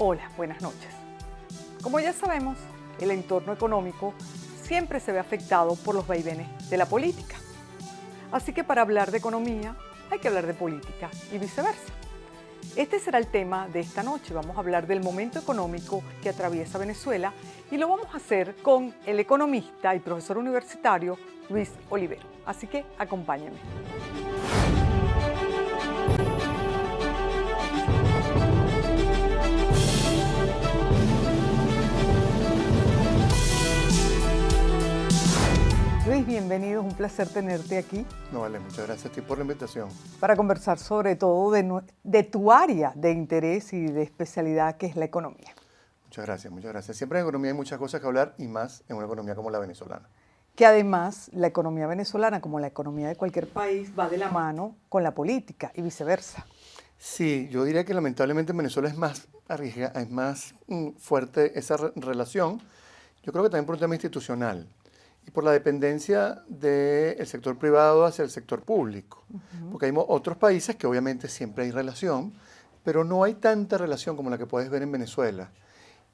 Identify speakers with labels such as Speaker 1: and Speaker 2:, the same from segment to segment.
Speaker 1: Hola, buenas noches. Como ya sabemos, el entorno económico siempre se ve afectado por los vaivenes de la política. Así que para hablar de economía hay que hablar de política y viceversa. Este será el tema de esta noche. Vamos a hablar del momento económico que atraviesa Venezuela y lo vamos a hacer con el economista y profesor universitario Luis Olivero. Así que acompáñenme. Luis, bienvenido, es un placer tenerte aquí.
Speaker 2: No, vale, muchas gracias a ti por la invitación.
Speaker 1: Para conversar sobre todo de tu área de interés y de especialidad, que es la economía.
Speaker 2: Muchas gracias, muchas gracias. Siempre en economía hay muchas cosas que hablar y más en una economía como la venezolana.
Speaker 1: Que además la economía venezolana, como la economía de cualquier país, va de la mano con la política y viceversa.
Speaker 2: Sí, yo diría que lamentablemente en Venezuela es más arriesgada, es más fuerte esa relación. Yo creo que también por un tema institucional y por la dependencia del sector privado hacia el sector público. Porque hay otros países que obviamente siempre hay relación, pero no hay tanta relación como la que puedes ver en Venezuela.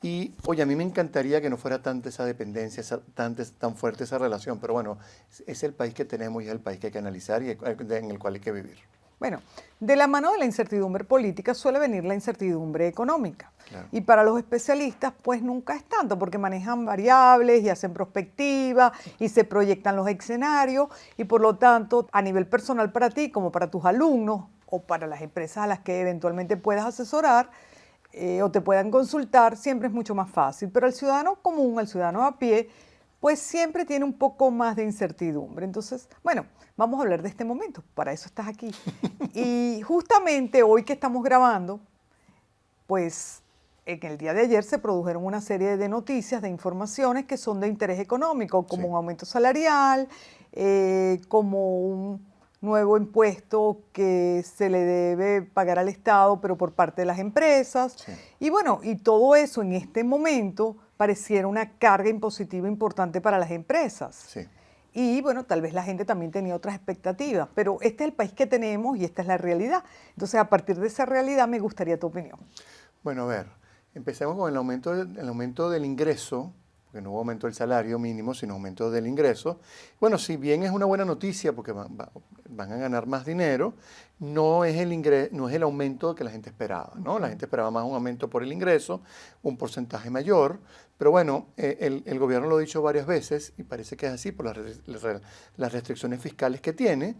Speaker 2: Y, oye, a mí me encantaría que no fuera tanta esa dependencia, tan fuerte esa relación, pero bueno, es el país que tenemos y es el país que hay que analizar y en el cual hay que vivir.
Speaker 1: Bueno, de la mano de la incertidumbre política suele venir la incertidumbre económica.
Speaker 2: Claro.
Speaker 1: Y para los especialistas, pues nunca es tanto, porque manejan variables y hacen prospectiva y se proyectan los escenarios. Y por lo tanto, a nivel personal para ti, como para tus alumnos o para las empresas a las que eventualmente puedas asesorar o te puedan consultar, siempre es mucho más fácil. Pero al ciudadano común, al ciudadano a pie, pues siempre tiene un poco más de incertidumbre. Entonces, bueno, vamos a hablar de este momento, para eso estás aquí. Y justamente hoy que estamos grabando, pues en el día de ayer se produjeron una serie de noticias, de informaciones que son de interés económico, como un aumento salarial, como un nuevo impuesto que se le debe pagar al Estado, pero por parte de las empresas.
Speaker 2: Sí.
Speaker 1: Y bueno, y todo eso en este momento pareciera una carga impositiva importante para las empresas.
Speaker 2: Sí.
Speaker 1: Y bueno, tal vez la gente también tenía otras expectativas, pero este es el país que tenemos y esta es la realidad. Entonces, a partir de esa realidad me gustaría tu opinión.
Speaker 2: Bueno, a ver, empecemos con el aumento del ingreso, porque no hubo aumento del salario mínimo, sino aumento del ingreso. Bueno, si bien es una buena noticia porque van a ganar más dinero, no es el aumento que la gente esperaba, ¿no? La gente esperaba más un aumento por el ingreso, un porcentaje mayor, pero bueno, el gobierno lo ha dicho varias veces y parece que es así por las restricciones fiscales que tiene.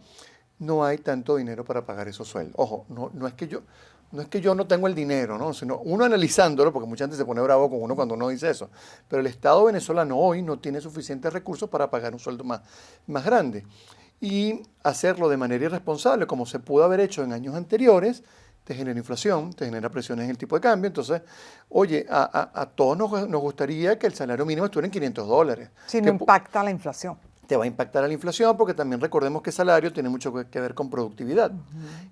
Speaker 2: No hay tanto dinero para pagar esos sueldos. Ojo, no es que yo no tengo el dinero, ¿no? Sino uno analizándolo, porque mucha gente se pone bravo con uno cuando uno dice eso, pero el Estado venezolano hoy no tiene suficientes recursos para pagar un sueldo más grande. Y hacerlo de manera irresponsable, como se pudo haber hecho en años anteriores, te genera inflación, te genera presiones en el tipo de cambio. Entonces, oye, a todos nos gustaría que el salario mínimo estuviera en $500.
Speaker 1: Si no impacta la inflación.
Speaker 2: Te va a impactar a la inflación porque también recordemos que el salario tiene mucho que ver con productividad.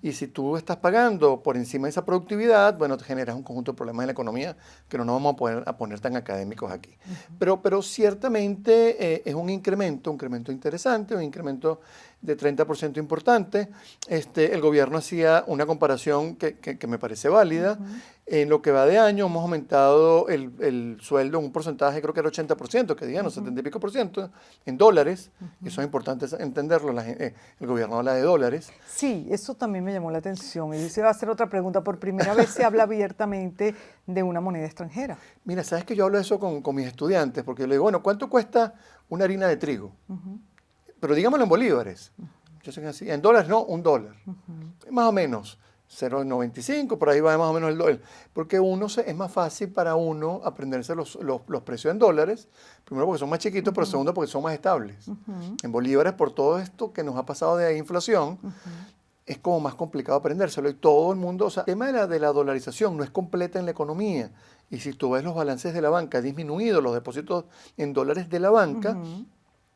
Speaker 2: Y si tú estás pagando por encima de esa productividad, bueno, te generas un conjunto de problemas en la economía que no nos vamos a poner tan académicos aquí. Pero ciertamente es un incremento interesante, un incremento de 30% importante. El gobierno hacía una comparación que me parece válida. En lo que va de año hemos aumentado el sueldo en un porcentaje, creo que era 80%, que digan, 70 y pico por ciento, en dólares. Y eso es importante entenderlo. El gobierno habla de dólares.
Speaker 1: Sí, eso también me llamó la atención. Y se va a hacer otra pregunta. Por primera vez se habla abiertamente de una moneda extranjera.
Speaker 2: Mira, ¿sabes que yo hablo de eso con mis estudiantes? Porque yo le digo, bueno, ¿cuánto cuesta una harina de trigo? Pero digámoslo en bolívares. Yo sé que así. En dólares no, $1. Más o menos. 0,95, por ahí va más o menos el dólar. Porque es más fácil para uno aprenderse los precios en dólares. Primero porque son más chiquitos, pero segundo porque son más estables. En bolívares, por todo esto que nos ha pasado de inflación, es como más complicado aprendérselo. Y todo el mundo, o sea, el tema de la dolarización no es completa en la economía. Y si tú ves los balances de la banca, ha disminuido los depósitos en dólares de la banca,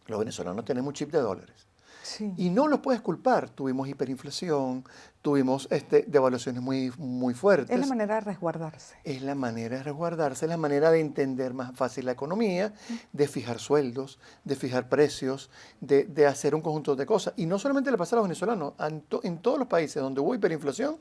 Speaker 2: los venezolanos tenemos chip de dólares.
Speaker 1: Sí.
Speaker 2: Y no los puedes culpar. Tuvimos hiperinflación, tuvimos devaluaciones muy fuertes.
Speaker 1: Es la manera de resguardarse.
Speaker 2: Es la manera de resguardarse, es la manera de entender más fácil la economía, de fijar sueldos, de fijar precios, de hacer un conjunto de cosas. Y no solamente le pasa a los venezolanos, en todos los países donde hubo hiperinflación,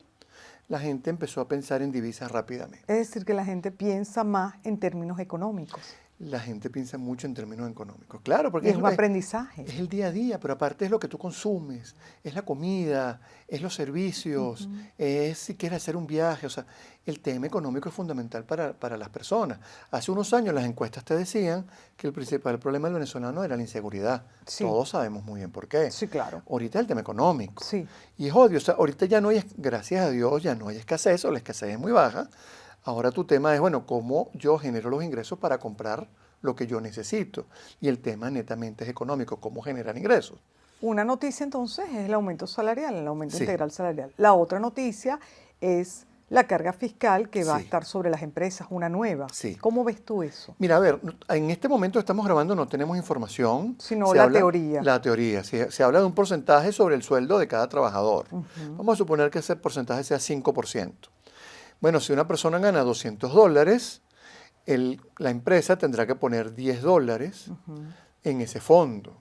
Speaker 2: la gente empezó a pensar en divisas rápidamente.
Speaker 1: Es decir, que la gente piensa más en términos económicos.
Speaker 2: La gente piensa mucho en términos económicos. Claro,
Speaker 1: Y
Speaker 2: porque
Speaker 1: es un aprendizaje.
Speaker 2: es el día a día, pero aparte es lo que tú consumes, es la comida, es los servicios, es si quieres hacer un viaje. O sea, el tema económico es fundamental para las personas. Hace unos años las encuestas te decían que el principal problema del venezolano era la inseguridad.
Speaker 1: Sí.
Speaker 2: Todos sabemos muy bien por qué.
Speaker 1: Sí, claro.
Speaker 2: Ahorita es el tema económico.
Speaker 1: Sí.
Speaker 2: Y es obvio, o sea, ahorita ya no hay, gracias a Dios, ya no hay escasez, o la escasez es muy baja. Ahora tu tema es, bueno, cómo yo genero los ingresos para comprar lo que yo necesito. Y el tema netamente es económico, cómo generar ingresos.
Speaker 1: Una noticia entonces es el aumento salarial, el aumento
Speaker 2: Sí.
Speaker 1: integral salarial. La otra noticia es la carga fiscal que va a
Speaker 2: Sí.
Speaker 1: estar sobre las empresas, una nueva.
Speaker 2: Sí.
Speaker 1: ¿Cómo ves tú eso?
Speaker 2: Mira, a ver, en este momento estamos grabando, no tenemos información.
Speaker 1: Sino
Speaker 2: Se
Speaker 1: la
Speaker 2: habla-
Speaker 1: teoría.
Speaker 2: La teoría. Se habla de un porcentaje sobre el sueldo de cada trabajador. Vamos a suponer que ese porcentaje sea 5%. Bueno, si una persona gana $200, la empresa tendrá que poner $10 en ese fondo.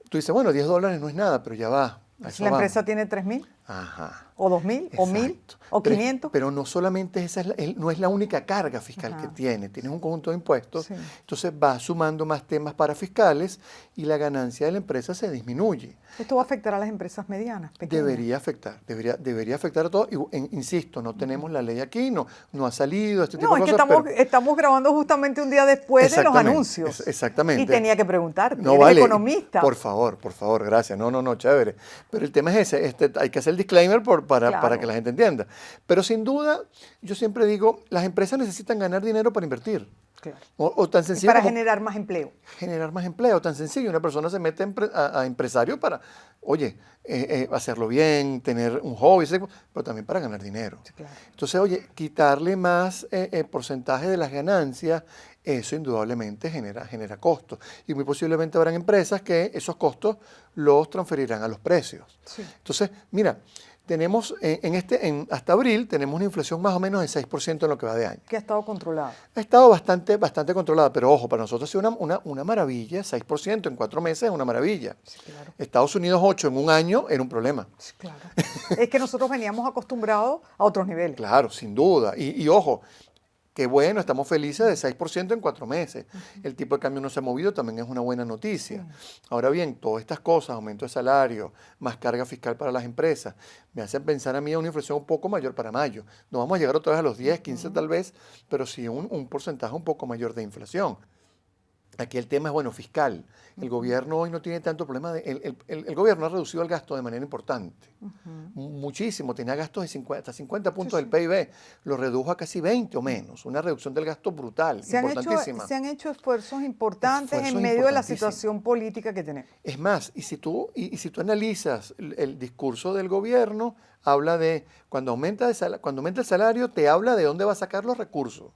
Speaker 2: Tú dices, bueno, $10 no es nada, pero ya va. a
Speaker 1: Si
Speaker 2: eso
Speaker 1: la
Speaker 2: vamos.
Speaker 1: empresa tiene 3.000
Speaker 2: Ajá.
Speaker 1: o 2.000 o 1.000
Speaker 2: Exacto.
Speaker 1: o
Speaker 2: Pero
Speaker 1: 500.
Speaker 2: Pero no solamente esa no es la única carga fiscal que
Speaker 1: Ajá.
Speaker 2: tiene. Tienes un conjunto de impuestos,
Speaker 1: Sí.
Speaker 2: entonces va sumando más temas para fiscales y la ganancia de la empresa se disminuye.
Speaker 1: Esto va a afectar a las empresas medianas, pequeñas.
Speaker 2: Debería afectar a todos. Insisto, no tenemos la ley aquí, no ha salido este tipo
Speaker 1: No,
Speaker 2: de
Speaker 1: es que
Speaker 2: cosas.
Speaker 1: estamos grabando justamente un día después de los
Speaker 2: Exactamente,
Speaker 1: anuncios.
Speaker 2: exactamente.
Speaker 1: Y tenía que preguntarte,
Speaker 2: No
Speaker 1: eres
Speaker 2: vale.
Speaker 1: economista.
Speaker 2: Por favor, gracias. No, chévere. Pero el tema es ese, hay que hacer el disclaimer para
Speaker 1: Claro.
Speaker 2: que la gente entienda. Pero sin duda, yo siempre digo, las empresas necesitan ganar dinero para invertir.
Speaker 1: Claro.
Speaker 2: O tan
Speaker 1: Y
Speaker 2: sencillo
Speaker 1: para
Speaker 2: como
Speaker 1: generar más empleo.
Speaker 2: generar más empleo, tan sencillo. Una persona se mete a empresario para, oye, hacerlo bien, tener un hobby, pero también para ganar dinero.
Speaker 1: Sí, claro.
Speaker 2: Entonces, oye, quitarle más porcentaje de las ganancias, eso indudablemente genera costos. Y muy posiblemente habrán empresas que esos costos los transferirán a los precios.
Speaker 1: Sí.
Speaker 2: Entonces, mira, tenemos hasta abril tenemos una inflación más o menos de 6% en lo que va de año.
Speaker 1: Que ha estado controlado.
Speaker 2: Ha estado bastante controlada, pero ojo, para nosotros ha sido una maravilla, 6% en 4 meses es una maravilla.
Speaker 1: Sí, claro.
Speaker 2: Estados Unidos 8 en un año era un problema.
Speaker 1: Sí, claro. Es que nosotros veníamos acostumbrados a otros niveles.
Speaker 2: Claro, sin duda. Y ojo, qué bueno, estamos felices de 6% en 4 meses. El tipo de cambio no se ha movido, también es una buena noticia. Ahora bien, todas estas cosas, aumento de salario, más carga fiscal para las empresas, me hacen pensar a mí a una inflación un poco mayor para mayo. No vamos a llegar otra vez a los 10, 15 tal vez, pero sí un porcentaje un poco mayor de inflación. Aquí el tema es, bueno, fiscal. El gobierno hoy no tiene tanto problema. El gobierno ha reducido el gasto de manera importante. Muchísimo. Tenía gastos de hasta 50 puntos del PIB. Lo redujo a casi 20 o menos. Una reducción del gasto brutal, importantísima.
Speaker 1: Se han hecho esfuerzos importantes
Speaker 2: Esfuerzos
Speaker 1: en medio de la
Speaker 2: importantísimos.
Speaker 1: situación política que tenemos.
Speaker 2: Es más, y si tú analizas el discurso del gobierno, habla de, cuando aumenta el salario, te habla de dónde va a sacar los recursos.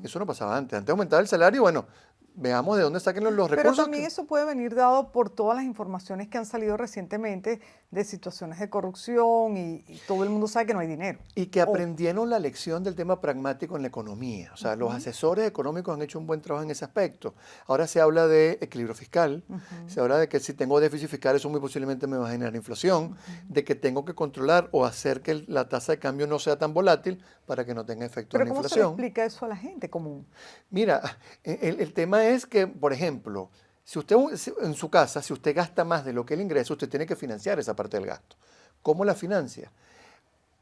Speaker 2: Eso no pasaba antes. Antes aumentaba el salario, bueno, veamos de dónde saquen los
Speaker 1: Pero
Speaker 2: recursos.
Speaker 1: también eso puede venir dado por todas las informaciones que han salido recientemente de situaciones de corrupción y todo el mundo sabe que no hay dinero.
Speaker 2: Y que aprendieron la lección del tema pragmático en la economía. O sea, los asesores económicos han hecho un buen trabajo en ese aspecto. Ahora se habla de equilibrio fiscal, se habla de que si tengo déficit fiscal eso muy posiblemente me va a generar inflación, de que tengo que controlar o hacer que la tasa de cambio no sea tan volátil para que no tenga efecto
Speaker 1: Pero
Speaker 2: en la
Speaker 1: ¿cómo se le
Speaker 2: inflación.
Speaker 1: explica eso a la gente común?
Speaker 2: Mira, el tema es que, por ejemplo, si usted en su casa, si usted gasta más de lo que el ingreso, usted tiene que financiar esa parte del gasto. ¿Cómo la financia?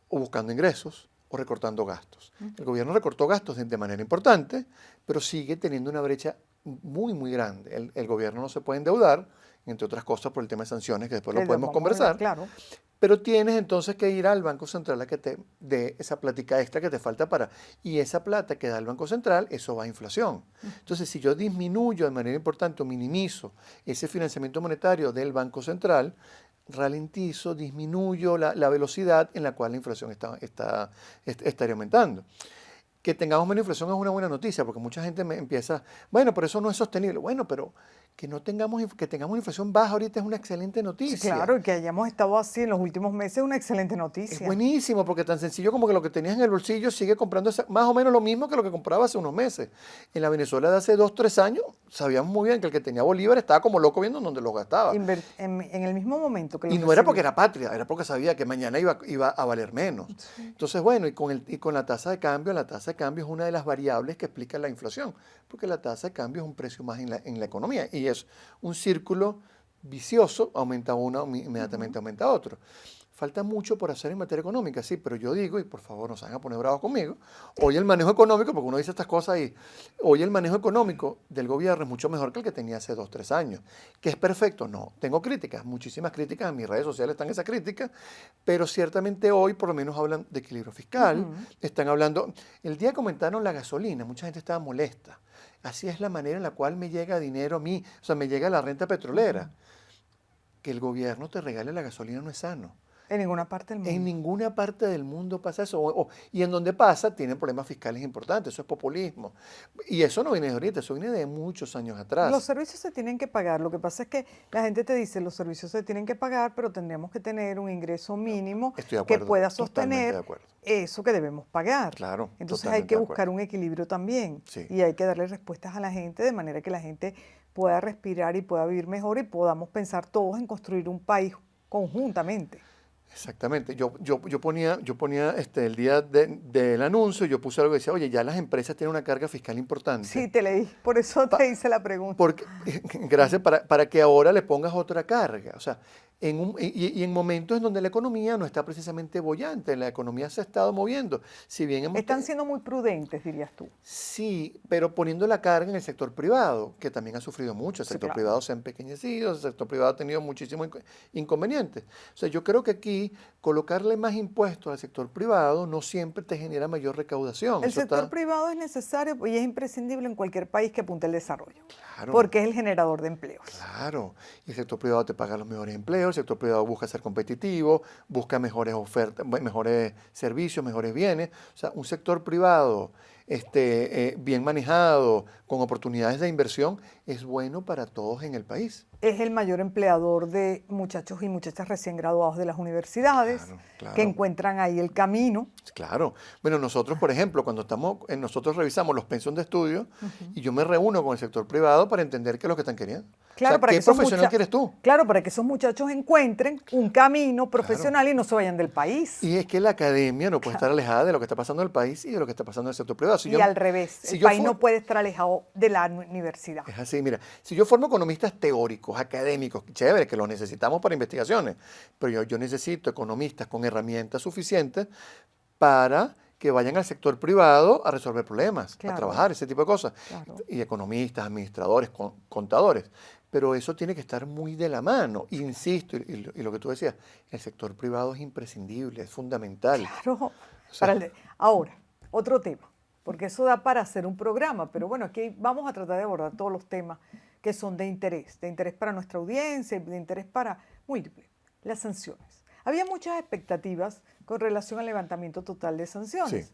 Speaker 2: O buscando ingresos o recortando gastos. El gobierno recortó gastos de manera importante, pero sigue teniendo una brecha muy, muy grande. El gobierno no se puede endeudar, entre otras cosas por el tema de sanciones, que después lo podemos conversar.
Speaker 1: Claro.
Speaker 2: Pero tienes entonces que ir al Banco Central a que te dé esa plática extra que te falta y esa plata que da el Banco Central, eso va a inflación. Entonces, si yo disminuyo de manera importante o minimizo ese financiamiento monetario del Banco Central, ralentizo, disminuyo la velocidad en la cual la inflación estaría aumentando. que tengamos menos inflación es una buena noticia, porque mucha gente me empieza, bueno, pero eso no es sostenible. Bueno, pero que no tengamos, que tengamos inflación baja ahorita es una excelente
Speaker 1: Sí,
Speaker 2: noticia.
Speaker 1: claro, y que hayamos estado así en los últimos meses es una excelente
Speaker 2: Es
Speaker 1: noticia.
Speaker 2: buenísimo, porque tan sencillo como que lo que tenías en el bolsillo sigue comprando más o menos lo mismo que lo que compraba hace unos meses. En la Venezuela de hace 2, 3 años, sabíamos muy bien que el que tenía bolívar estaba como loco viendo dónde lo gastaba.
Speaker 1: En el mismo momento que lo
Speaker 2: Y no era porque
Speaker 1: recibí.
Speaker 2: era patria, era porque sabía que mañana iba a valer menos.
Speaker 1: Sí.
Speaker 2: Entonces, bueno, y con la tasa de cambio es una de las variables que explica la inflación, porque la tasa de cambio es un precio más en la economía y es un círculo vicioso, aumenta uno, inmediatamente aumenta otro. Falta mucho por hacer en materia económica, sí, pero yo digo, y por favor no se van a poner bravos conmigo, hoy el manejo económico, porque uno dice estas cosas y hoy el manejo económico del gobierno es mucho mejor que el que tenía hace 2, 3 años. ¿Que es perfecto? No. Tengo críticas, muchísimas críticas, en mis redes sociales están esas críticas, pero ciertamente hoy por lo menos hablan de equilibrio fiscal, están hablando, el día comentaron la gasolina, mucha gente estaba molesta. Así es la manera en la cual me llega dinero a mí, o sea, me llega la renta petrolera. Que el gobierno te regale la gasolina no es sano.
Speaker 1: En ninguna parte del
Speaker 2: En
Speaker 1: mundo.
Speaker 2: ninguna parte del mundo pasa eso. Y en donde pasa, tienen problemas fiscales importantes. Eso es populismo. Y eso no viene de ahorita, eso viene de muchos años
Speaker 1: Los
Speaker 2: atrás.
Speaker 1: servicios se tienen que pagar. Lo que pasa es que la gente te dice, los servicios se tienen que pagar, pero tendríamos que tener un ingreso mínimo
Speaker 2: Estoy de
Speaker 1: que
Speaker 2: acuerdo,
Speaker 1: pueda
Speaker 2: totalmente de
Speaker 1: sostener
Speaker 2: acuerdo.
Speaker 1: eso que debemos pagar.
Speaker 2: Claro,
Speaker 1: Entonces hay
Speaker 2: totalmente
Speaker 1: que
Speaker 2: de
Speaker 1: buscar
Speaker 2: acuerdo.
Speaker 1: un equilibrio también
Speaker 2: Sí,
Speaker 1: y hay que darle respuestas a la gente de manera que la gente pueda respirar y pueda vivir mejor y podamos pensar todos en construir un país conjuntamente.
Speaker 2: exactamente. Yo ponía el día del anuncio, yo puse algo que decía, oye, ya las empresas tienen una carga fiscal
Speaker 1: Sí,
Speaker 2: importante.
Speaker 1: te leí, por eso
Speaker 2: Pa-
Speaker 1: te hice la pregunta.
Speaker 2: Porque, gracias, para que ahora le pongas otra carga. O sea, y en momentos en donde la economía no está precisamente bollante, la economía se ha estado moviendo. Si bien
Speaker 1: Están siendo muy prudentes, dirías tú.
Speaker 2: sí, pero poniendo la carga en el sector privado, que también ha sufrido mucho. El
Speaker 1: Sí,
Speaker 2: sector
Speaker 1: claro.
Speaker 2: privado se ha empequeñecido, el sector privado ha tenido muchísimos inconvenientes. O sea, yo creo que aquí colocarle más impuestos al sector privado no siempre te genera mayor recaudación.
Speaker 1: El
Speaker 2: Eso
Speaker 1: sector
Speaker 2: está
Speaker 1: privado es necesario y es imprescindible en cualquier país que apunte al desarrollo,
Speaker 2: claro.
Speaker 1: porque es el generador de empleos.
Speaker 2: Claro, y el sector privado te paga los mejores empleos, el sector privado busca ser competitivo, busca mejores ofertas, mejores servicios, mejores bienes. O sea, un sector privado bien manejado, con oportunidades de inversión, es bueno para todos en el país.
Speaker 1: Es el mayor empleador de muchachos y muchachas recién graduados de las universidades
Speaker 2: Claro,
Speaker 1: que
Speaker 2: claro.
Speaker 1: encuentran ahí el camino.
Speaker 2: Claro. Bueno, nosotros, por ejemplo, cuando nosotros revisamos los pensiones de estudio y yo me reúno con el sector privado para entender qué es lo que están queriendo.
Speaker 1: Claro,
Speaker 2: O sea, ¿qué profesional quieres tú?
Speaker 1: claro, para que esos muchachos encuentren un camino profesional y no se vayan del país.
Speaker 2: Y es que la academia no puede estar alejada de lo que está pasando en el país y de lo que está pasando en el sector privado.
Speaker 1: Y al revés,
Speaker 2: si
Speaker 1: el
Speaker 2: yo
Speaker 1: país
Speaker 2: fu-
Speaker 1: no puede estar alejado de la universidad.
Speaker 2: Es así, mira, si yo formo economistas teóricos, académicos, chévere, que los necesitamos para investigaciones, pero yo necesito economistas con herramientas suficientes para que vayan al sector privado a resolver problemas, a
Speaker 1: Claro,
Speaker 2: trabajar, ese tipo de cosas.
Speaker 1: claro.
Speaker 2: Y economistas, administradores, contadores. Pero eso tiene que estar muy de la mano. Insisto, y lo que tú decías, el sector privado es imprescindible, es fundamental.
Speaker 1: Claro.
Speaker 2: sea-
Speaker 1: Ahora, otro tema, porque eso da para hacer un programa, pero bueno, aquí vamos a tratar de abordar todos los temas que son de interés para nuestra audiencia, de interés para múltiples, las sanciones. Había muchas expectativas con relación al levantamiento total de sanciones.
Speaker 2: Sí.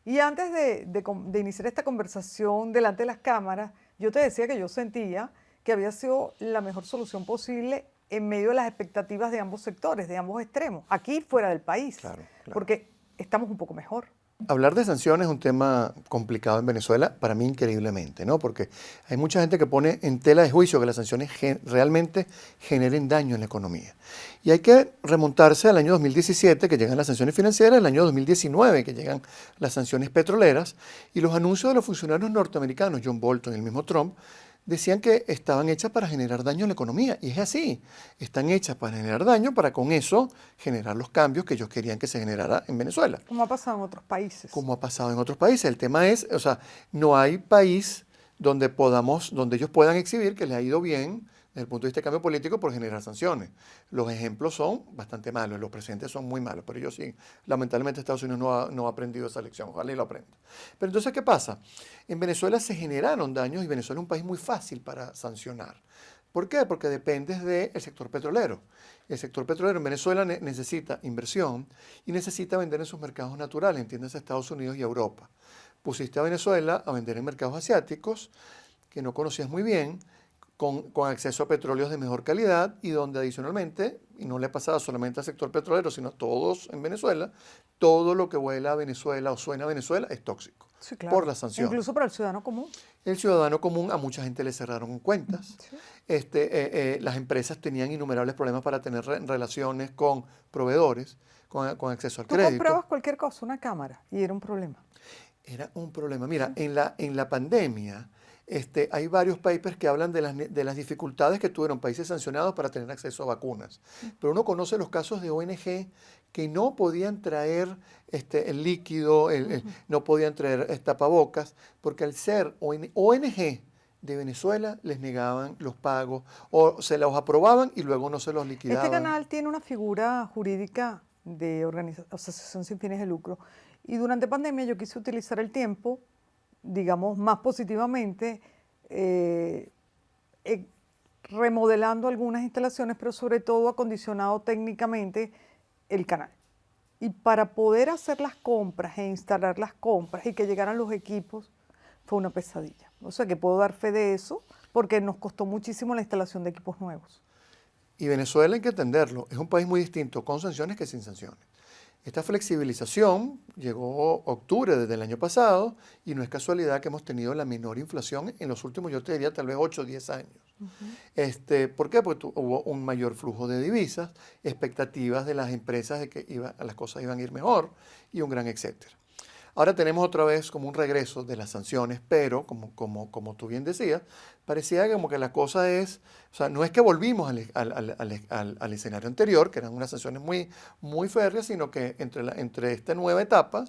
Speaker 1: Y antes de iniciar esta conversación delante de las cámaras, yo te decía que yo sentía que había sido la mejor solución posible en medio de las expectativas de ambos sectores, de ambos extremos, aquí y fuera del país,
Speaker 2: Claro, claro.
Speaker 1: porque estamos un poco mejor.
Speaker 2: Hablar de sanciones es un tema complicado en Venezuela, para mí increíblemente, ¿no? Porque hay mucha gente que pone en tela de juicio que las sanciones realmente generen daño en la economía. Y hay que remontarse al año 2017, que llegan las sanciones financieras, al año 2019, que llegan las sanciones petroleras, y los anuncios de los funcionarios norteamericanos, John Bolton y el mismo Trump, decían que estaban hechas para generar daño en la economía. Y es así. Están hechas para generar daño, para con eso generar los cambios que ellos querían que se generara en Venezuela.
Speaker 1: Como ha pasado en otros países.
Speaker 2: Como ha pasado en otros países. El tema es, o sea, no hay país donde ellos puedan exhibir que les ha ido bien desde el punto de vista de cambio político por generar sanciones. Los ejemplos son bastante malos, los precedentes son muy malos, pero ellos sí, lamentablemente Estados Unidos no ha aprendido esa lección, ojalá y lo aprenda. Pero entonces, ¿qué pasa? En Venezuela se generaron daños y Venezuela es un país muy fácil para sancionar. ¿Por qué? Porque dependes del sector petrolero. El sector petrolero en Venezuela necesita inversión y necesita vender en sus mercados naturales, entiéndase a Estados Unidos y a Europa. pusiste a Venezuela a vender en mercados asiáticos que no conocías muy bien, con acceso a petróleos de mejor calidad y donde adicionalmente, y no le pasaba solamente al sector petrolero, sino a todos en Venezuela, todo lo que huela a Venezuela o suena a Venezuela es tóxico
Speaker 1: Sí, claro.
Speaker 2: por las sanciones.
Speaker 1: Incluso para el ciudadano común.
Speaker 2: El ciudadano común, a mucha gente le cerraron cuentas.
Speaker 1: Sí.
Speaker 2: Las empresas tenían innumerables problemas para tener relaciones con proveedores, con acceso al
Speaker 1: Tú
Speaker 2: crédito.
Speaker 1: comprabas cualquier cosa, una cámara, y era un problema.
Speaker 2: Era un problema. Mira, en la pandemia hay varios papers que hablan de las dificultades que tuvieron países sancionados para tener acceso a vacunas. Pero uno conoce los casos de ONG que no podían traer el líquido, no podían traer tapabocas, porque al ser ONG de Venezuela les negaban los pagos o se los aprobaban y luego no se los liquidaban.
Speaker 1: Este canal tiene una figura jurídica de asociación sin fines de lucro y durante pandemia yo quise utilizar el tiempo, digamos, más positivamente, remodelando algunas instalaciones, pero sobre todo acondicionado técnicamente el canal. Y para poder hacer las compras e instalar las compras y que llegaran los equipos, fue una pesadilla. O sea que puedo dar fe de eso porque nos costó muchísimo la instalación de equipos nuevos.
Speaker 2: Y Venezuela, hay que entenderlo, es un país muy distinto con sanciones que sin sanciones. Esta flexibilización llegó octubre desde el año pasado y no es casualidad que hemos tenido la menor inflación en los últimos, yo te diría, tal vez 8 o 10 años. ¿Por qué? Porque hubo un mayor flujo de divisas, expectativas de las empresas de que las cosas iban a ir mejor y un gran etcétera. Ahora tenemos otra vez como un regreso de las sanciones, pero como tú bien decías, parecía como que la cosa es, o sea, no es que volvimos al escenario anterior, que eran unas sanciones muy, muy férreas, sino que entre esta nueva etapa,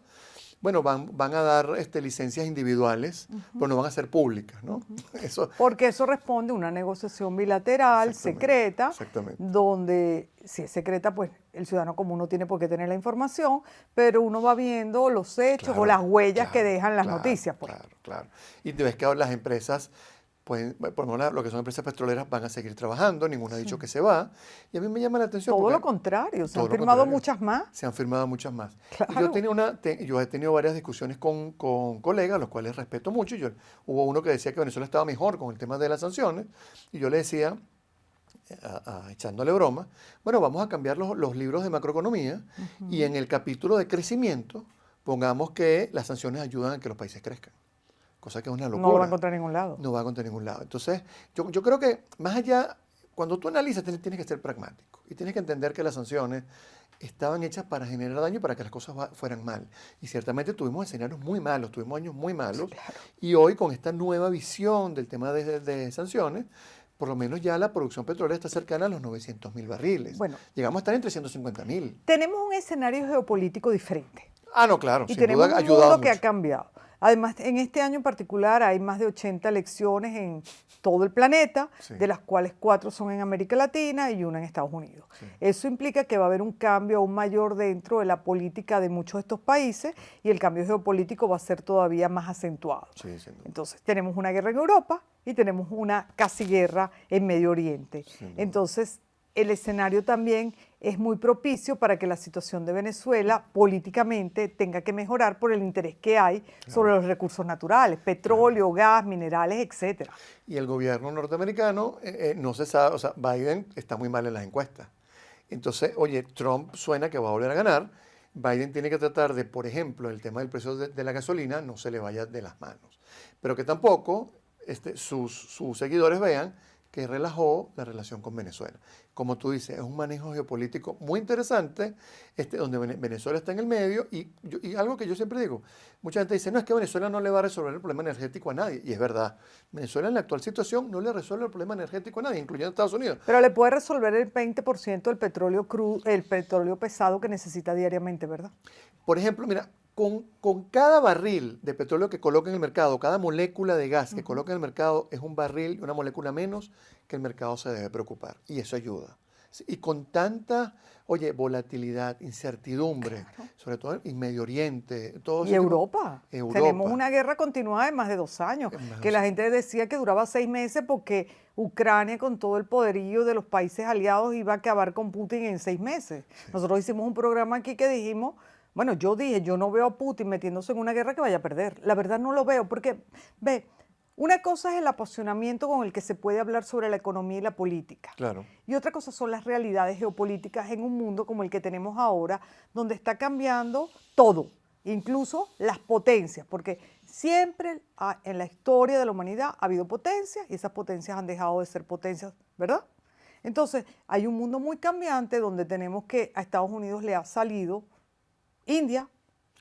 Speaker 2: bueno, van a dar licencias individuales, pero no van a ser públicas, ¿no? Eso,
Speaker 1: Porque eso responde a una negociación bilateral, secreta,
Speaker 2: exactamente.
Speaker 1: donde si es secreta, pues el ciudadano común no tiene por qué tener la información, pero uno va viendo los hechos
Speaker 2: Claro,
Speaker 1: o las huellas que
Speaker 2: claro,
Speaker 1: dejan las
Speaker 2: claro,
Speaker 1: noticias. Pues.
Speaker 2: Claro. Y te ves que ahora las empresas, pues, por lo menos lo que son empresas petroleras, van a seguir trabajando, ninguno ha dicho que se va. Y a mí me llama la atención.
Speaker 1: Todo
Speaker 2: porque
Speaker 1: lo contrario, se
Speaker 2: todo
Speaker 1: han
Speaker 2: lo
Speaker 1: firmado
Speaker 2: contrario.
Speaker 1: muchas más.
Speaker 2: Se han firmado muchas más.
Speaker 1: Claro.
Speaker 2: Y yo he tenido varias discusiones con colegas, los cuales respeto mucho. Hubo uno que decía que Venezuela estaba mejor con el tema de las sanciones, y yo le decía, echándole broma, bueno, vamos a cambiar los libros de macroeconomía y en el capítulo de crecimiento pongamos que las sanciones ayudan a que los países crezcan. Cosa que es una locura.
Speaker 1: No lo va a encontrar en ningún lado.
Speaker 2: No va a encontrar en ningún lado. Entonces, yo creo que más allá, cuando tú analizas, tienes que ser pragmático y tienes que entender que las sanciones estaban hechas para generar daño y para que las cosas fueran mal. Y ciertamente tuvimos escenarios muy malos, tuvimos años muy malos. Sí, claro. Y hoy con esta nueva visión del tema de sanciones, por lo menos ya la producción petrolera está cercana a los 900.000 barriles. Bueno, llegamos a estar en 350.000.
Speaker 1: Tenemos un escenario geopolítico diferente.
Speaker 2: No, claro,
Speaker 1: y
Speaker 2: sin duda ha ayudado mucho.
Speaker 1: Y tenemos un mundo que ha cambiado. Además, en este año en particular hay más de 80 elecciones en todo el planeta, sí, de las cuales 4 son en América Latina y 1 en Estados Unidos. Sí. Eso implica que va a haber un cambio aún mayor dentro de la política de muchos de estos países y el cambio geopolítico va a ser todavía más acentuado. Sí, entonces, tenemos una guerra en Europa y tenemos una casi guerra en Medio Oriente. Entonces, el escenario también es muy propicio para que la situación de Venezuela políticamente tenga que mejorar por el interés que hay sobre los recursos naturales, petróleo, gas, minerales, etcétera.
Speaker 2: Y el gobierno norteamericano no se sabe, o sea, Biden está muy mal en las encuestas. Entonces, oye, Trump suena que va a volver a ganar. Biden tiene que tratar de, por ejemplo, el tema del precio de la gasolina no se le vaya de las manos. Pero que tampoco sus seguidores vean que relajó la relación con Venezuela. Como tú dices, es un manejo geopolítico muy interesante, donde Venezuela está en el medio, y algo que yo siempre digo, mucha gente dice, no, es que Venezuela no le va a resolver el problema energético a nadie, y es verdad, Venezuela en la actual situación no le resuelve el problema energético a nadie, incluyendo Estados Unidos.
Speaker 1: Pero le puede resolver el 20% del petróleo crudo, el petróleo pesado que necesita diariamente, ¿verdad?
Speaker 2: Por ejemplo, mira, con cada barril de petróleo que coloca en el mercado, cada molécula de gas que coloca en el mercado es un barril, una molécula menos que el mercado se debe preocupar. Y eso ayuda. Y con tanta, volatilidad, incertidumbre, claro, sobre todo en Medio Oriente.
Speaker 1: Y Europa. Tenemos una guerra continuada de más de 2 años, que la gente decía que duraba 6 meses porque Ucrania con todo el poderío de los países aliados iba a acabar con Putin en 6 meses. Sí. Nosotros hicimos un programa aquí que dijimos, Bueno, yo dije, yo no veo a Putin metiéndose en una guerra que vaya a perder. La verdad no lo veo, porque, ve, una cosa es el apasionamiento con el que se puede hablar sobre la economía y la política.
Speaker 2: Claro.
Speaker 1: Y otra cosa son las realidades geopolíticas en un mundo como el que tenemos ahora, donde está cambiando todo, incluso las potencias, porque siempre en la historia de la humanidad ha habido potencias y esas potencias han dejado de ser potencias, ¿verdad? Entonces, hay un mundo muy cambiante donde tenemos que a Estados Unidos le ha salido India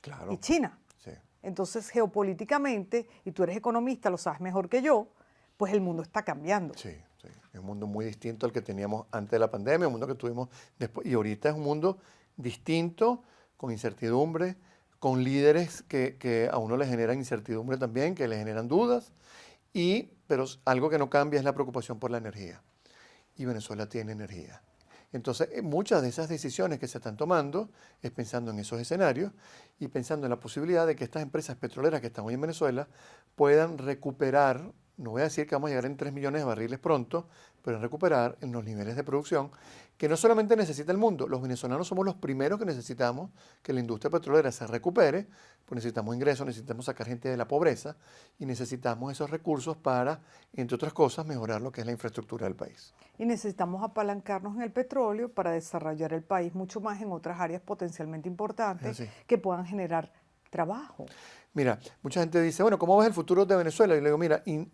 Speaker 2: Claro.
Speaker 1: y China.
Speaker 2: Sí.
Speaker 1: Entonces, geopolíticamente, y tú eres economista, lo sabes mejor que yo, pues el mundo está cambiando.
Speaker 2: Sí, sí. Es un mundo muy distinto al que teníamos antes de la pandemia, un mundo que tuvimos después. Y ahorita es un mundo distinto, con incertidumbre, con líderes que a uno le generan incertidumbre también, que le generan dudas. Pero algo que no cambia es la preocupación por la energía. Y Venezuela tiene energía. Entonces, muchas de esas decisiones que se están tomando es pensando en esos escenarios y pensando en la posibilidad de que estas empresas petroleras que están hoy en Venezuela puedan recuperar, no voy a decir que vamos a llegar en 3 millones de barriles pronto, pero recuperar en los niveles de producción que no solamente necesita el mundo, los venezolanos somos los primeros que necesitamos que la industria petrolera se recupere, pues necesitamos ingresos, necesitamos sacar gente de la pobreza y necesitamos esos recursos para, entre otras cosas, mejorar lo que es la infraestructura del país.
Speaker 1: Y necesitamos apalancarnos en el petróleo para desarrollar el país mucho más en otras áreas potencialmente importantes que puedan generar trabajo.
Speaker 2: Mira, mucha gente dice, bueno, ¿cómo ves el futuro de Venezuela? Y le digo, mira, el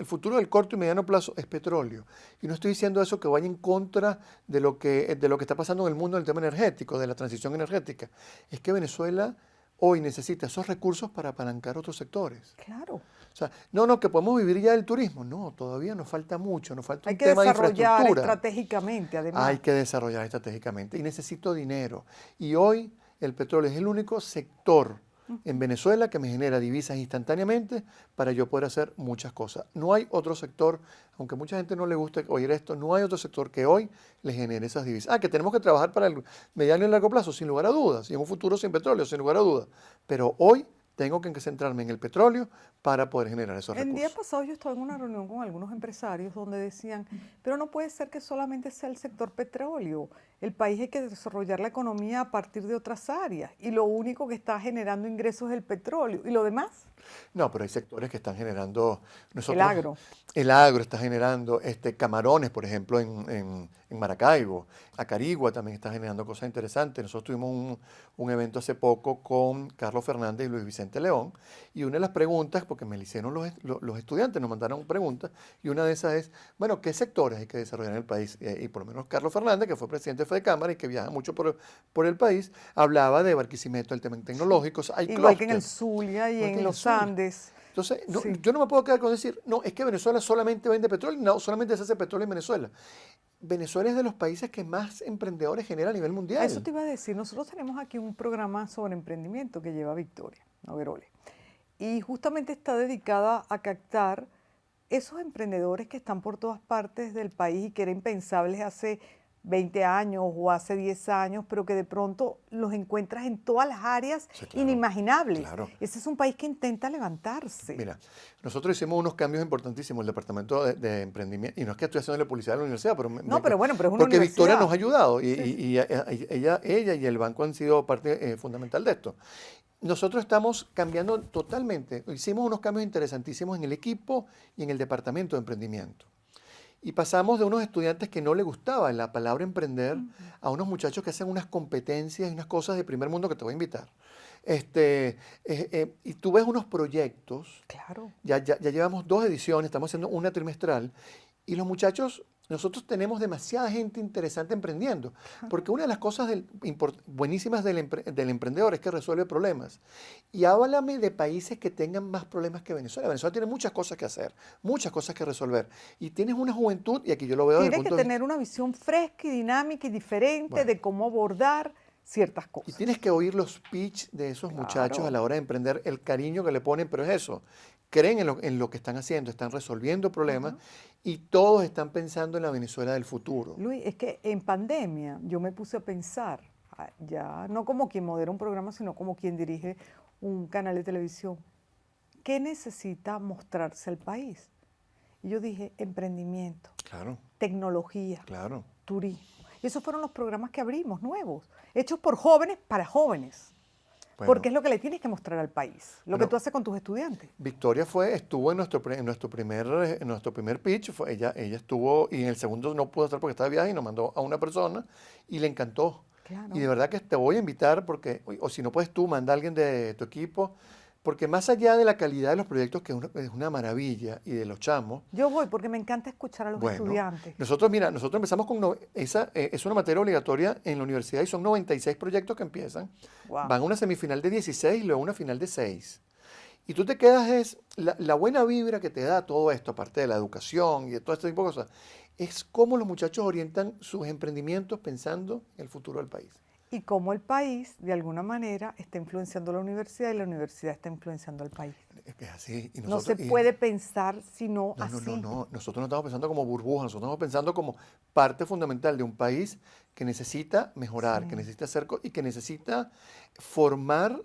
Speaker 2: futuro del corto y mediano plazo es petróleo. Y no estoy diciendo eso que vaya en contra de lo que está pasando en el mundo en el tema energético, de la transición energética. Es que Venezuela hoy necesita esos recursos para apalancar otros sectores.
Speaker 1: Claro.
Speaker 2: O sea, no, que podemos vivir ya del turismo. No, todavía nos falta mucho, nos falta un
Speaker 1: Hay que
Speaker 2: tema de
Speaker 1: desarrollar
Speaker 2: infraestructura.
Speaker 1: estratégicamente, además.
Speaker 2: Hay que desarrollar estratégicamente y necesito dinero. Y hoy el petróleo es el único sector en Venezuela que me genera divisas instantáneamente para yo poder hacer muchas cosas. No hay otro sector, aunque mucha gente no le guste oír esto, no hay otro sector que hoy le genere esas divisas. Que tenemos que trabajar para el mediano y largo plazo, sin lugar a dudas, y en un futuro sin petróleo, sin lugar a dudas. Pero hoy tengo que centrarme en el petróleo para poder generar esos recursos.
Speaker 1: El día pasado yo estaba en una reunión con algunos empresarios donde decían, pero no puede ser que solamente sea el sector petróleo. El país hay que desarrollar la economía a partir de otras áreas y lo único que está generando ingresos es el petróleo. ¿Y lo demás?
Speaker 2: No, pero hay sectores que están generando...
Speaker 1: El agro.
Speaker 2: El agro está generando camarones, por ejemplo, en Maracaibo. Acarigua también está generando cosas interesantes. Nosotros tuvimos un evento hace poco con Carlos Fernández y Luis Vicente León. Y una de las preguntas, porque me lo hicieron los estudiantes, nos mandaron preguntas, y una de esas es, bueno, ¿qué sectores hay que desarrollar en el país? Y por lo menos Carlos Fernández, que fue presidente de Fedecámara y que viaja mucho por el país, hablaba de Barquisimeto, el tema tecnológico. Hay
Speaker 1: igual que en el Zulia y en los Andes.
Speaker 2: Entonces, yo no me puedo quedar con decir, no, es que Venezuela solamente vende petróleo, no, solamente se hace petróleo en Venezuela. Venezuela es de los países que más emprendedores genera a nivel mundial.
Speaker 1: Eso te iba a decir, nosotros tenemos aquí un programa sobre emprendimiento que lleva Victoria Noguerole. Y justamente está dedicada a captar esos emprendedores que están por todas partes del país y que eran impensables hace 20 años o hace 10 años, pero que de pronto los encuentras en todas las áreas inimaginables.
Speaker 2: Claro.
Speaker 1: Ese es un país que intenta levantarse.
Speaker 2: Mira, nosotros hicimos unos cambios importantísimos en el departamento de emprendimiento, y no es que estoy haciendo la publicidad de la universidad, pero
Speaker 1: pero bueno, pero es una
Speaker 2: porque
Speaker 1: universidad.
Speaker 2: Victoria nos ha ayudado y ella y el banco han sido parte fundamental de esto. Nosotros estamos cambiando totalmente, hicimos unos cambios interesantísimos en el equipo y en el departamento de emprendimiento. Y pasamos de unos estudiantes que no les gustaba la palabra emprender a unos muchachos que hacen unas competencias y unas cosas de primer mundo que te voy a invitar. Y tú ves unos proyectos.
Speaker 1: Claro.
Speaker 2: Ya llevamos 2 ediciones, estamos haciendo una trimestral. Y los muchachos, nosotros tenemos demasiada gente interesante emprendiendo. Porque una de las cosas buenísimas del emprendedor es que resuelve problemas. Y háblame de países que tengan más problemas que Venezuela. Venezuela tiene muchas cosas que hacer, muchas cosas que resolver. Y tienes una juventud, y aquí yo lo veo desde el punto de vista...
Speaker 1: Tienes que tener una visión fresca y dinámica y diferente de cómo abordar ciertas cosas.
Speaker 2: Y tienes que oír los pitch de esos muchachos a la hora de emprender, el cariño que le ponen, pero es eso. Creen en lo que están haciendo, están resolviendo problemas y todos están pensando en la Venezuela del futuro.
Speaker 1: Luis, es que en pandemia yo me puse a pensar, ya no como quien modera un programa, sino como quien dirige un canal de televisión, ¿qué necesita mostrarse al país? Y yo dije, emprendimiento,
Speaker 2: Claro,
Speaker 1: tecnología,
Speaker 2: claro.
Speaker 1: turismo. Y esos fueron los programas que abrimos, nuevos, hechos por jóvenes para jóvenes.
Speaker 2: Bueno,
Speaker 1: Porque es lo que le tienes que mostrar al país, lo que
Speaker 2: bueno,
Speaker 1: tú haces con tus estudiantes.
Speaker 2: Victoria estuvo en en nuestro primer pitch, ella estuvo, y en el segundo no pudo estar porque estaba de viaje y nos mandó a una persona y le encantó. Y de
Speaker 1: Claro.
Speaker 2: verdad que te voy a invitar porque, o si no puedes tú, manda a alguien de tu equipo, porque más allá de la calidad de los proyectos, que es una maravilla, y de los chamos,
Speaker 1: Yo voy porque me encanta escuchar a los
Speaker 2: bueno,
Speaker 1: estudiantes.
Speaker 2: nosotros empezamos con, es una materia obligatoria en la universidad y son 96 proyectos que empiezan,
Speaker 1: Wow.
Speaker 2: van a una semifinal de 16 y luego una final de 6. Y tú te quedas, la buena vibra que te da todo esto, aparte de la educación y de todo este tipo de cosas, es cómo los muchachos orientan sus emprendimientos pensando en el futuro del país.
Speaker 1: Y cómo el país, de alguna manera, está influenciando a la universidad y la universidad está influenciando al país.
Speaker 2: Es que es así. Y
Speaker 1: No se
Speaker 2: nosotros,
Speaker 1: puede pensar sino
Speaker 2: no, no, no,
Speaker 1: así.
Speaker 2: no. Nosotros no estamos pensando como burbujas, nosotros estamos pensando como parte fundamental de un país que necesita mejorar, que
Speaker 1: Sí.
Speaker 2: necesita y que necesita formar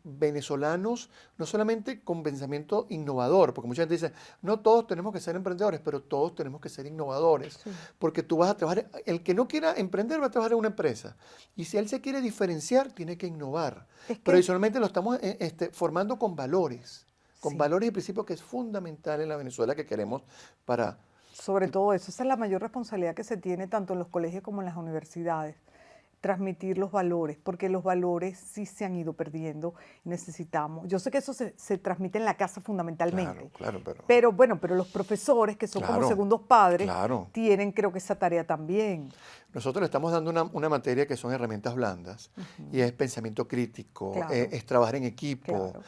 Speaker 2: venezolanos, no solamente con pensamiento innovador, porque mucha gente dice, no todos tenemos que ser emprendedores, pero todos tenemos que ser innovadores,
Speaker 1: Sí.
Speaker 2: porque tú vas a trabajar, el que no quiera emprender va a trabajar en una empresa, y si él se quiere diferenciar, tiene que innovar.
Speaker 1: Es
Speaker 2: Pero
Speaker 1: que,
Speaker 2: adicionalmente lo estamos formando con
Speaker 1: sí,
Speaker 2: valores y principios que es fundamental en la Venezuela que queremos para...
Speaker 1: sobre todo eso, esa es la mayor responsabilidad que se tiene tanto en los colegios como en las universidades, transmitir los valores, porque los valores sí se han ido perdiendo, necesitamos. Yo sé que eso se transmite en la casa fundamentalmente,
Speaker 2: Claro, pero...
Speaker 1: pero bueno, pero los profesores, que son como
Speaker 2: Claro,
Speaker 1: segundos padres,
Speaker 2: claro.
Speaker 1: tienen creo que esa tarea también.
Speaker 2: Nosotros le estamos dando una materia que son herramientas blandas y es pensamiento crítico,
Speaker 1: Claro,
Speaker 2: es trabajar en equipo
Speaker 1: claro.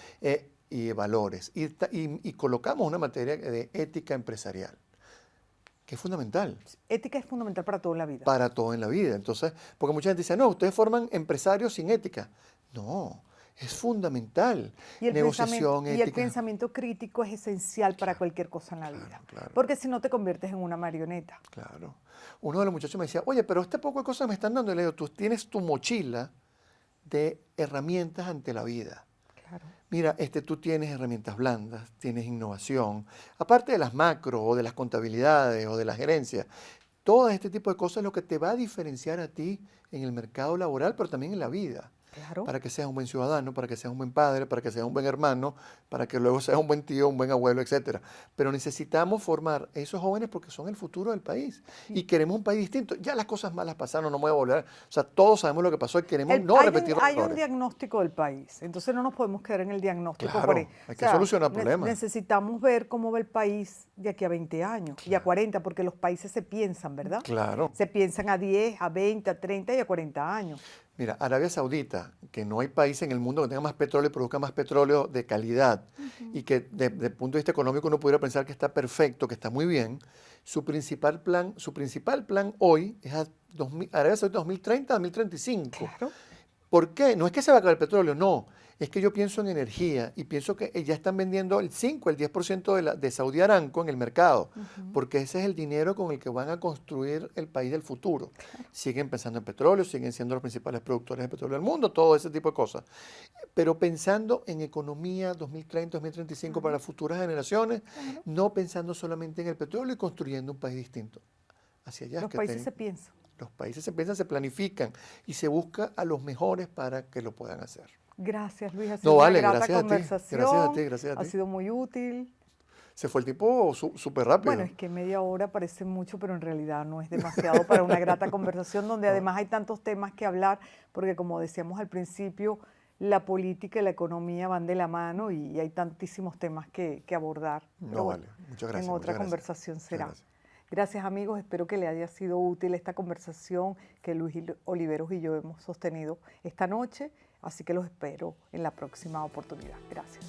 Speaker 2: y valores. Y colocamos una materia de ética empresarial, que es fundamental
Speaker 1: Ética es fundamental para todo en la vida.
Speaker 2: para todo en la vida. Entonces, porque mucha gente dice, no, ustedes forman empresarios sin ética. No, es fundamental. Negociación,
Speaker 1: Y el
Speaker 2: ética.
Speaker 1: pensamiento crítico es esencial para
Speaker 2: Claro,
Speaker 1: cualquier cosa en la
Speaker 2: claro,
Speaker 1: vida,
Speaker 2: claro.
Speaker 1: porque si no te conviertes en una marioneta.
Speaker 2: Claro. Uno de los muchachos me decía, oye, pero este poco de cosas me están dando. Y le digo, tú tienes tu mochila de herramientas ante la vida.
Speaker 1: Claro.
Speaker 2: Mira, tú tienes herramientas blandas, tienes innovación, aparte de las macro o de las contabilidades o de la gerencia, todo este tipo de cosas es lo que te va a diferenciar a ti en el mercado laboral, pero también en la vida.
Speaker 1: Claro.
Speaker 2: Para que seas un buen ciudadano, para que seas un buen padre, para que seas un buen hermano, para que luego seas un buen tío, un buen abuelo, etcétera. Pero necesitamos formar a esos jóvenes porque son el futuro del país y queremos un país distinto. Ya las cosas malas pasaron, no me voy a volver. O sea, todos sabemos lo que pasó y queremos no repetir los
Speaker 1: Hay un
Speaker 2: errores.
Speaker 1: diagnóstico del país, entonces no nos podemos quedar en el diagnóstico.
Speaker 2: Claro, hay que solucionar problemas.
Speaker 1: Necesitamos ver cómo va el país de aquí a 20 años y a 40, porque los países se piensan, ¿verdad?
Speaker 2: Claro.
Speaker 1: Se piensan a 10, a 20, a 30 y a 40 años.
Speaker 2: Mira, Arabia Saudita, que no hay país en el mundo que tenga más petróleo y produzca más petróleo de calidad y que desde el punto de vista económico uno pudiera pensar que está perfecto, que está muy bien, su principal plan hoy es Arabia Saudita 2030, 2035.
Speaker 1: Claro.
Speaker 2: ¿Por qué? No es que se va a acabar el petróleo, no. Es que yo pienso en energía y pienso que ya están vendiendo el 5, el 10% de Saudi Aramco en el mercado, porque ese es el dinero con el que van a construir el país del futuro. Siguen pensando en petróleo, siguen siendo los principales productores de petróleo del mundo, todo ese tipo de cosas. Pero pensando en economía 2030, 2035 para las futuras generaciones, no pensando solamente en el petróleo y construyendo un país distinto. Hacia allá
Speaker 1: Los países se piensan.
Speaker 2: Los países se piensan, se planifican y se busca a los mejores para que lo puedan hacer.
Speaker 1: Gracias, Luis. Ha sido
Speaker 2: No,
Speaker 1: una
Speaker 2: vale,
Speaker 1: grata
Speaker 2: gracias a ti.
Speaker 1: conversación.
Speaker 2: Gracias a ti.
Speaker 1: Ha sido muy útil.
Speaker 2: Se fue el tiempo súper rápido.
Speaker 1: Bueno, es que media hora parece mucho, pero en realidad no es demasiado para una grata conversación donde además hay tantos temas que hablar, porque como decíamos al principio, la política y la economía van de la mano y hay tantísimos temas que abordar.
Speaker 2: No,
Speaker 1: Pero bueno,
Speaker 2: vale. Muchas gracias.
Speaker 1: en otra
Speaker 2: muchas gracias.
Speaker 1: conversación
Speaker 2: Muchas
Speaker 1: será.
Speaker 2: gracias.
Speaker 1: Gracias amigos, espero que le haya sido útil esta conversación que Luis Oliveros y yo hemos sostenido esta noche, así que los espero en la próxima oportunidad. Gracias.